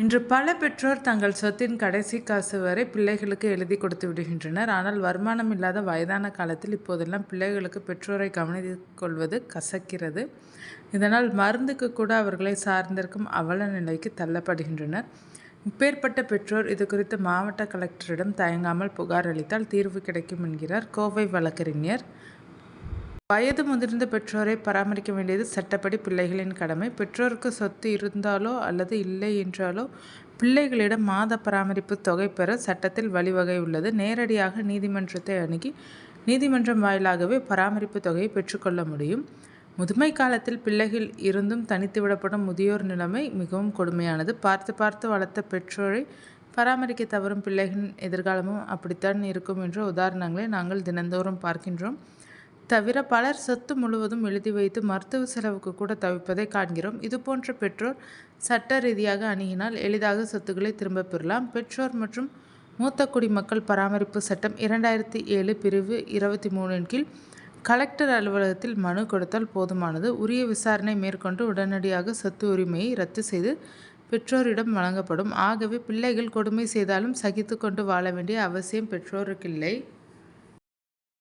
இன்று பல பெற்றோர் தங்கள் சொத்தின் கடைசி காசு வரை பிள்ளைகளுக்கு எழுதி கொடுத்து விடுகின்றனர். ஆனால் வருமானம் இல்லாத வயதான காலத்தில் இப்போதெல்லாம் பிள்ளைகளுக்கு பெற்றோரை கவனித்துக் கொள்வது கசக்கிறது. இதனால் மருந்துக்கு கூட அவர்களை சார்ந்திருக்கும் அவல நிலைக்கு தள்ளப்படுகின்றனர். இப்பேற்பட்ட பெற்றோர் இது குறித்து மாவட்ட கலெக்டரிடம் தயங்காமல் புகார் அளித்தால் தீர்வு கிடைக்கும் என்கிறார் கோவை வழக்கறிஞர். வயது முதிர்ந்த பெற்றோரை பராமரிக்க வேண்டியது சட்டப்படி பிள்ளைகளின் கடமை. பெற்றோருக்கு சொத்து இருந்தாலோ அல்லது இல்லை என்றாலோ பிள்ளைகளிடம் மாத பராமரிப்பு தொகை பெற சட்டத்தில் வழிவகை உள்ளது. நேரடியாக நீதிமன்றத்தை அணுகி நீதிமன்றம் வாயிலாகவே பராமரிப்பு தொகையை பெற்றுக்கொள்ள முடியும். முதுமை காலத்தில் பிள்ளைகள் இருந்தும் தனித்து விடப்படும் முதியோர் நிலைமை மிகவும் கொடுமையானது. பார்த்து பார்த்து வளர்த்த பெற்றோரை பராமரிக்க தவறும் பிள்ளைகளின் எதிர்காலமும் அப்படித்தான் இருக்கும் என்ற உதாரணங்களை நாங்கள் தினந்தோறும் பார்க்கின்றோம். தவிர பலர் சொத்து முழுவதும் எழுதி வைத்து மருத்துவ செலவுக்கு கூட தவிப்பதை காண்கிறோம். இதுபோன்ற பெற்றோர் சட்ட ரீதியாக அணுகினால் எளிதாக சொத்துக்களை திரும்ப பெறலாம். பெற்றோர் மற்றும் மூத்த குடிமக்கள் பராமரிப்பு சட்டம் 2007 பிரிவு 23 கீழ் கலெக்டர் அலுவலகத்தில் மனு கொடுத்தால் போதுமானது. உரிய விசாரணை மேற்கொண்டு உடனடியாக சொத்து உரிமையை ரத்து செய்து பெற்றோரிடம் வழங்கப்படும். ஆகவே பிள்ளைகள் கொடுமை செய்தாலும் சகித்து கொண்டு வாழ வேண்டிய அவசியம் பெற்றோருக்கில்லை.